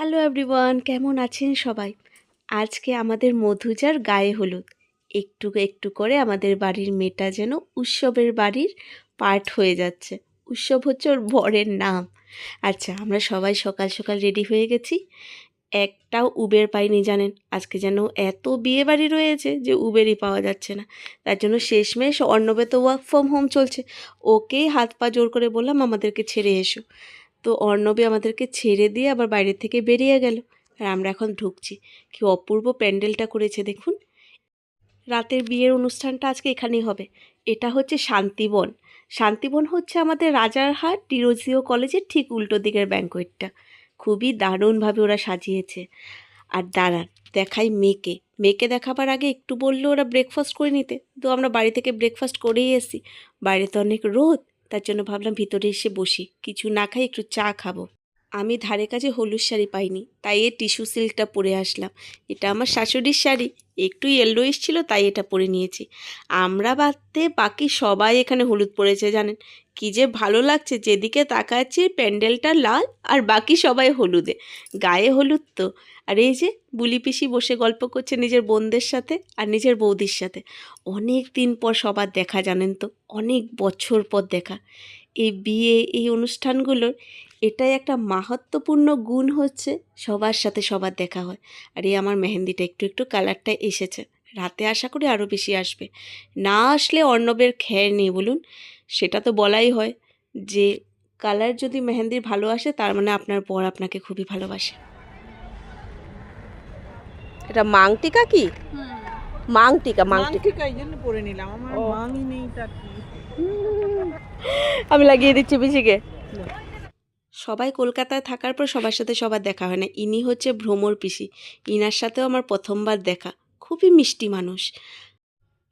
Hello everyone, কেমন আছেন সবাই? আজকে আমাদের মধুজার গায়ে হলুদ। একটু একটু করে আমাদের বাড়ির মেয়েটা যেন উৎসবের বাড়ির পার্ট হয়ে যাচ্ছে। উৎসব হচ্ছে ওর বরের নাম। আচ্ছা, আমরা সবাই সকাল সকাল রেডি হয়ে গেছি। একটাও উবের পাইনি জানেন। আজকে যেন এত বিয়ে বাড়ি রয়েছে যে উবেরই পাওয়া যাচ্ছে না। তার জন্য শেষমেশ অর্ণবে তো ওয়ার্ক ফ্রম হোম চলছে, ওকেই হাত পা জোর করে বললাম আমাদেরকে ছেড়ে এসো। তো অর্ণবী আমাদেরকে ছেড়ে দিয়ে আবার বাইরে থেকে বেরিয়ে গেল। আর আমরা এখন ঢুকছি। কি অপূর্ব প্যান্ডেলটা করেছে দেখুন। রাতের বিয়ের অনুষ্ঠানটা আজকে এখানেই হবে। এটা হচ্ছে শান্তিবন। শান্তিবন হচ্ছে আমাদের রাজারহাট ডিরোজিও কলেজের ঠিক উল্টো দিকের ব্যাঙ্কোয়েটটা। খুবই দারুণভাবে ওরা সাজিয়েছে। আর দাঁড়ান, দেখাই মেয়েকে। মেয়েকে দেখাবার আগে একটু বললো ওরা ব্রেকফাস্ট করে নিতে, তো আমরা বাড়ি থেকে ব্রেকফাস্ট করেই এসি। বাইরে তো অনেক রোদ, তার জন্য ভাবলাম ভিতরে এসে বসি, কিছু না খাই একটু চা খাবো। আমি ধারে কাছে হলুদ শাড়ি পাইনি, তাই এই টিস্যু সিল্কটা পরে আসলাম। এটা আমার শাশুড়ির শাড়ি, একটু ইয়েলোইশ ছিল তাই এটা পরে নিয়েছি। আমরা বাদতে বাকি সবাই এখানে হলুদ পরেছে জানেন। কি যে ভালো লাগছে, যেদিকে তাকাচ্ছি প্যান্ডেলটা লাল আর বাকি সবাই হলুদে। গায়ে হলুদ তো। আর এই যে বুলি পিসি বসে গল্প করছে নিজের বোনদের সাথে আর নিজের বৌদির সাথে। অনেক দিন পর সবার দেখা জানেন তো, অনেক বছর পর দেখা। এই বিয়ে, এই অনুষ্ঠানগুলোর এটাই একটা মাহাত্ম্যপূর্ণ গুণ হচ্ছে সবার সাথে সবার দেখা হয়। আর এই আমার মেহেন্দিটা একটু একটু কালারটা এসেছে, রাতে আশা করি আরও বেশি আসবে। না আসলে অর্ণবের খের নেই বলুন। সেটা তো বলাই হয় যে কালার যদি মেহেন্দির ভালো আসে তার মানে আপনার বর আপনাকে খুবই ভালোবাসে। এটা মাংটিকা কি? মাংটিকা মাংটিকা এই জন্য পরে নিলাম, আমার মাংই নেই তা কি। আমি লাগিয়ে দিচ্ছি পিসিকে। সবাই কলকাতায় থাকার পর সবার সাথে সবার দেখা হয় না। ইনি হচ্ছে ভ্রমর পিসি, ইনার সাথেও আমার প্রথমবার দেখা। খুবই মিষ্টি মানুষ।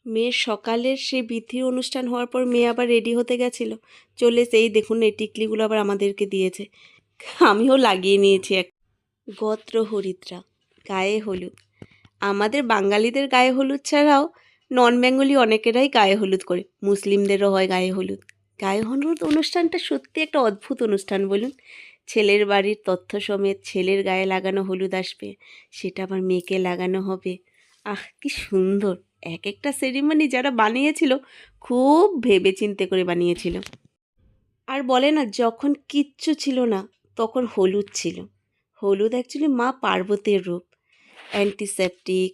মেয়ের সকালের সেই বিধির অনুষ্ঠান হওয়ার পর মেয়ে আবার রেডি হতে গেছিলো, চলে সেই দেখুন এই টিকলিগুলো আবার আমাদেরকে দিয়েছে, আমিও লাগিয়ে নিয়েছি এক। গোত্র হরিদ্রা, গায়ে হলুদ। আমাদের বাঙালিদের গায়ে হলুদ ছাড়াও নন বেঙ্গলি অনেকেরাই গায়ে হলুদ করে, মুসলিমদেরও হয় গায়ে হলুদ। গায়ে হলুদ অনুষ্ঠানটা সত্যি একটা অদ্ভুত অনুষ্ঠান বলুন। ছেলের বাড়ির তথ্য সমেত ছেলের গায়ে লাগানো হলুদ আসবে, সেটা আবার মেয়েকে লাগানো হবে। আহ কি সুন্দর। এক একটা সেরিমনি যারা বানিয়েছিল খুব ভেবে চিন্তে করে বানিয়েছিল। আর বলে না, যখন কিচ্ছু ছিল না তখন হলুদ ছিল। হলুদ অ্যাকচুয়ালি মা পার্বতীর রূপ। অ্যান্টিসেপটিক,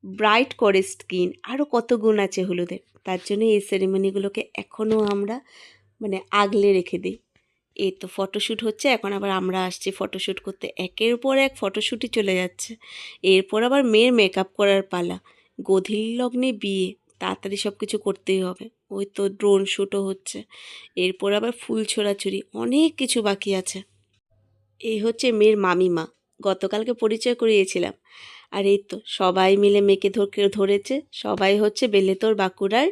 ব্রাইট করে স্কিন, আরও কত গুণ আছে হলুদের। তার জন্য এই সেরিমনিগুলোকে এখনও আমরা আগলে রেখে দিই। এই তো ফটোশ্যুট হচ্ছে, এখন আবার আমরা আসছি ফটোশ্যুট করতে। একের পর এক ফটোশ্যুটই চলে যাচ্ছে। এরপর আবার মেয়ের মেকআপ করার পালা। গোধূলি লগ্নে বিয়ে, তাড়াতাড়ি সব কিছু করতেই হবে। ওই তো ড্রোন শ্যুটও হচ্ছে। এরপর আবার ফুল ছোড়াছুড়ি, অনেক কিছু বাকি আছে। এই হচ্ছে মেয়ের মামিমা, গতকালকে পরিচয় করিয়েছিলাম। আর এই তো সবাই মিলে মেয়েকে ধরেছে। সবাই হচ্ছে বেলেতর বাঁকুড়ার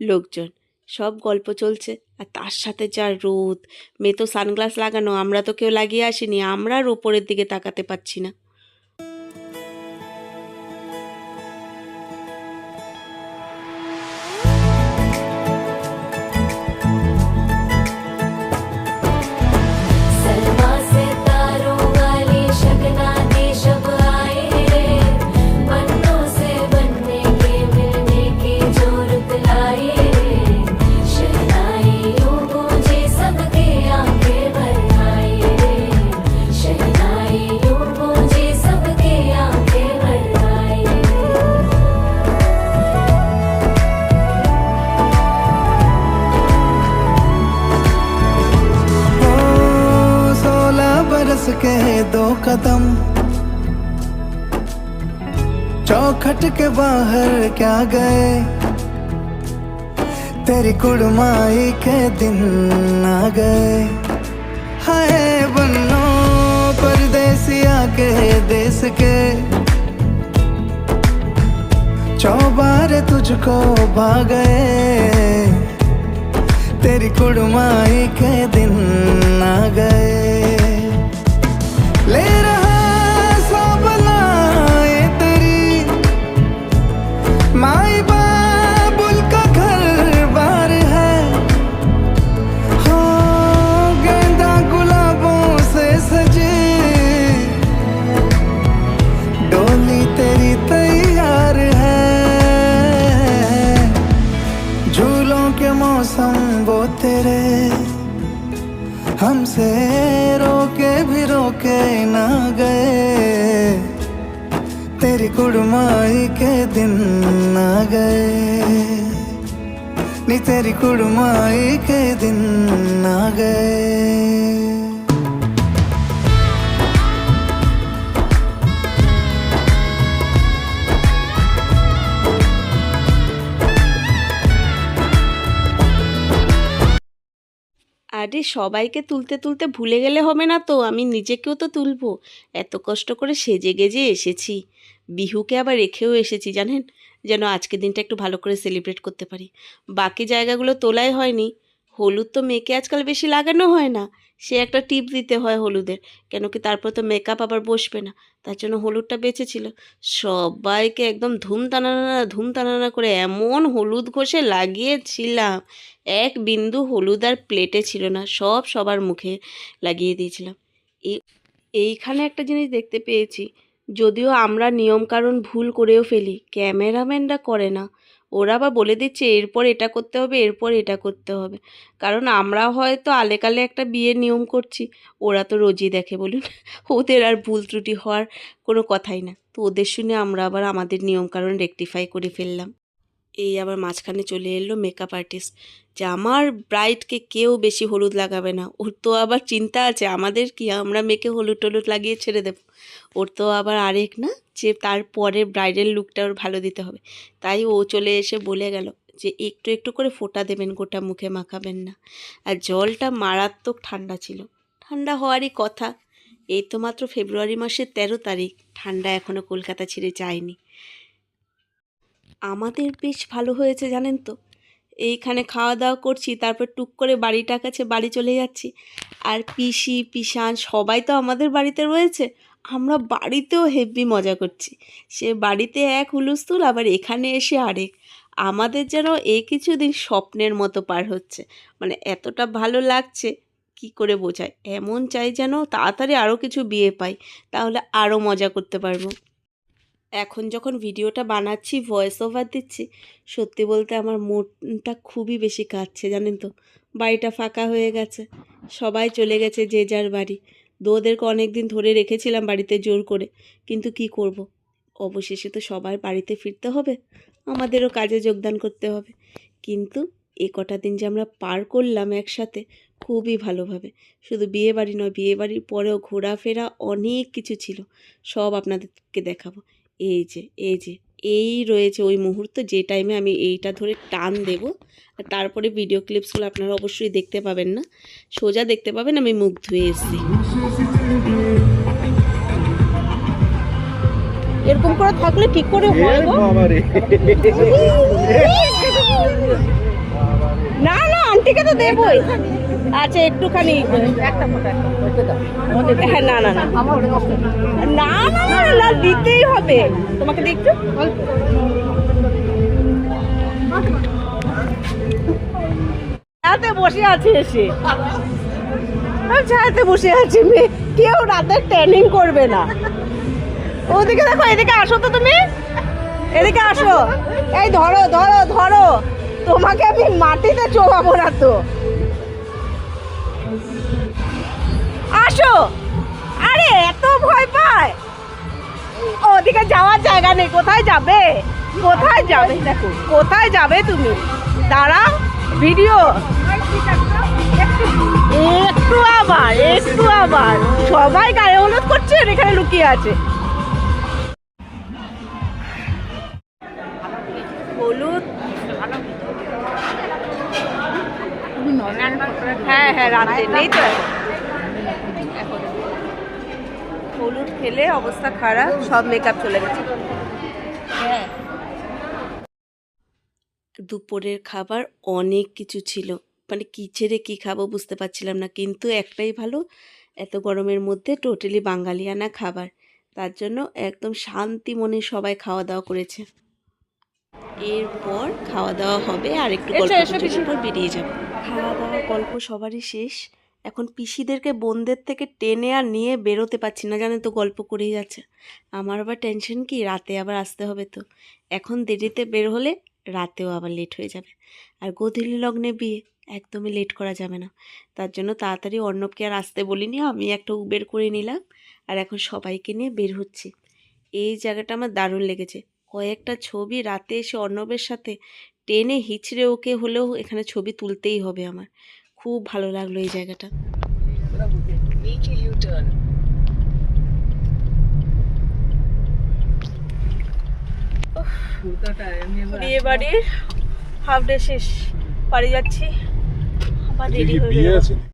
লোকজন। সব গল্প চলছে। আর তার সাথে যা রোদ, মেয়ে তো সানগ্লাস লাগানো, আমরা তো কেউ লাগিয়ে আসিনি, আমরা আর ওপরের দিকে তাকাতে পাচ্ছি না। के दो कदम चौखट के बाहर क्या गए, तेरी कुड़माई के दिन आ गए। हाय बन्नो परदेसिया के देश के, चौबारे तुझको भा गए, तेरी कुड़माई के दिन आ गए। ले रहा सब लाए तेरी माई बाबुल का घर बार है, हो गेंदा गुलाबों से सजे ना गए, तेरी कुड़माई के दिन ना गए, नी तेरी कुड़माई के दिन ना गए। আরে সবাইকে তুলতে তুলতে ভুলে গেলে হবে না তো, আমি নিজেকেও তো তুলবো। এত কষ্ট করে সেজে গেজে এসেছি, বিহুকে আবার রেখেও এসেছি জানেন, যেন আজকের দিনটা একটু ভালো করে সেলিব্রেট করতে পারি। বাকি জায়গাগুলো তোলাই হয়নি। হলুদ তো মেয়েকে আজকাল বেশি লাগানো হয় না, সে একটা টিপ দিতে হয় হলুদের, কেন কি তারপর তো মেকআপ আবার বসবে না, তার জন্য হলুদটা বেঁচেছিল। সবাইকে একদম ধুম টানানা করে এমন হলুদ ঘষে লাগিয়েছিলাম, এক বিন্দু হলুদ আর প্লেটে ছিল না, সব সবার মুখে লাগিয়ে দিয়েছিলাম। এই এইখানে একটা জিনিস দেখতে পেয়েছি, যদিও আমরা নিয়মকানুন ভুল করেও ফেলি, ক্যামেরাম্যানরা করে না। ওরা বা বলে দিচ্ছে এরপর এটা করতে হবে, এরপর এটা করতে হবে। কারণ আমরা হয়তো আলেকালে একটা বিয়ের নিয়ম করছি, ওরা তো রোজই দেখে বলুন, ওদের আর ভুল ত্রুটি হওয়ার কোনো কথাই না। তো ওদের শুনে আমরা আবার আমাদের নিয়মকানুন রেকটিফাই করে ফেললাম। এই আবার মাঝখানে চলে এলো মেকআপ আর্টিস্ট, যে আমার ব্রাইডকে কেউ বেশি হলুদ লাগাবে না। ওর তো আবার চিন্তা আছে আমাদের কি, আমরা মেয়েকে হলুদ টলুদ লাগিয়ে ছেড়ে দেব। ওর তো আবার আরেক না, যে তারপরে ব্রাইডাল লুকটা ওর ভালো দিতে হবে। তাই ও চলে এসে বলে গেল যে একটু একটু করে ফোঁটা দেবেন, গোটা মুখে মাখাবেন না। আর জলটা মারাত্মক ঠান্ডা ছিল, ঠান্ডা হওয়ারই কথা। এই তো মাত্র ফেব্রুয়ারি মাসের 13 তারিখ, ঠান্ডা এখনও কলকাতা ছেড়ে যায়নি। আমাদের বেশ ভালো হয়েছে জানেন তো, এইখানে খাওয়া দাওয়া করছি, তারপর টুক করে বাড়িটার কাছে বাড়ি চলে যাচ্ছি। আর পিসি পিসান সবাই তো আমাদের বাড়িতে রয়েছে, আমরা বাড়িতেও হেভি মজা করছি। সে বাড়িতে এক হুলস্থুল, আবার এখানে এসে আরেক। আমাদের যেন এই কিছুদিন স্বপ্নের মতো পার হচ্ছে, মানে এতটা ভালো লাগছে কি করে বোঝায়। এমন চাই যেন তাড়াতাড়ি আরও কিছু বিয়ে পাই, তাহলে আরও মজা করতে পারবো। এখন যখন ভিডিওটা বানাচ্ছি, ভয়েস ওভার দিচ্ছি, সত্যি বলতে আমার মনটা খুবই বেশি কাঁদছে জানেন তো। বাড়িটা ফাঁকা হয়ে গেছে, সবাই চলে গেছে যে যার বাড়ি। ওদেরকে অনেক দিন ধরে রেখেছিলাম বাড়িতে জোর করে, কিন্তু কি করব, অবশেষে তো সবার বাড়িতে ফিরতে হবে, আমাদেরও কাজে যোগদান করতে হবে। কিন্তু এ কটা দিন যে আমরা পার করলাম একসাথে, খুবই ভালোভাবে। শুধু বিয়ে বাড়ি নয়, বিয়ে বাড়ির পরেও ঘোরাফেরা অনেক কিছু ছিল, সব আপনাদেরকে দেখাবো। এই রয়েছে ওই মুহূর্ত, যে টাইমে আমি এইটা ধরে টান দেব, আর তারপরে ভিডিও ক্লিপসগুলো আপনারা অবশ্যই দেখতে পাবেন না, সোজা দেখতে পাবেন আমি মুখ ধুয়ে এসেছি। এরকম করে থাকলে ঠিক করে হয় গো? না না, আন্টিকে তো দেবই। আচ্ছা একটুখানি হ্যাঁ, না না না না না না না, দিতেই হবে তোমাকে, দেখছো ছায়াতে বসে আছে, এসে ছায়াতে বসে আছে মেয়ে, কেউ রাতে ট্যানিং করবে না। ওদিকে দেখো, এদিকে আসো তো, তুমি এদিকে আসো, এই ধরো ধরো ধরো, তোমাকে আমি মাটিতে চোবাবো না তো, আসো। আরে এত ভয় পায়, ওদিকে যাওয়ার জায়গা নেই, কোথায় যাবে, কোথায় যাবে, দেখো কোথায় যাবে তুমি, দাঁড়াও ভিডিও একটু আবার সবাই গায়ে হলুদ করছে, আর এখানে লুকিয়ে আছে। হলুদ হ্যাঁ হ্যাঁ, রাতে নেই তো এখন। হলুদ খেলে অবস্থা খারাপ, সব মেকআপ চলে গেছে। হ্যাঁ, দুপুরের খাবার অনেক কিছু ছিল, মানে কী ছেড়ে কী খাবো বুঝতে পারছিলাম না, কিন্তু একটাই ভালো, এত গরমের মধ্যে টোটালি বাঙালিয়ানা খাবার, তার জন্য একদম শান্তি মনে সবাই খাওয়া দাওয়া করেছে। এরপর খাওয়া দাওয়া হবে, আর একটু গল্প পর বেরিয়ে যাব। খাওয়া দাওয়া গল্প সবারই শেষ, এখন পিসিদেরকে বোনদের থেকে টেনে আর নিয়ে বেরোতে পারছি না জানেন তো, গল্প করেই যাচ্ছে। আমার আবার টেনশন কি, রাতে আবার আসতে হবে তো, এখন দেরিতে বের হলে রাতেও আবার লেট হয়ে যাবে। আর গোধূলি লগ্নে বিয়ে, একদমই লেট করা যাবে না। তার জন্য তাড়াতাড়ি অর্ণবকে আর আসতে বলিনি, আমি একটা উবের করে নিলাম আর এখন সবাইকে নিয়ে বের হচ্ছি। এই জায়গাটা আমার দারুণ লেগেছে। কয়েকটা ছবি রাতে এসে অর্ণবের সাথে টেনে হিচড়ে ওকে হলেও এখানে ছবি তুলতেই হবে আমার। খুব ভালো লাগলো এই জায়গাটা। বিয়ে বাড়ির হাফ ডে শেষ, বাড়ি যাচ্ছি, আবার রেডি হয়ে বেরোবো।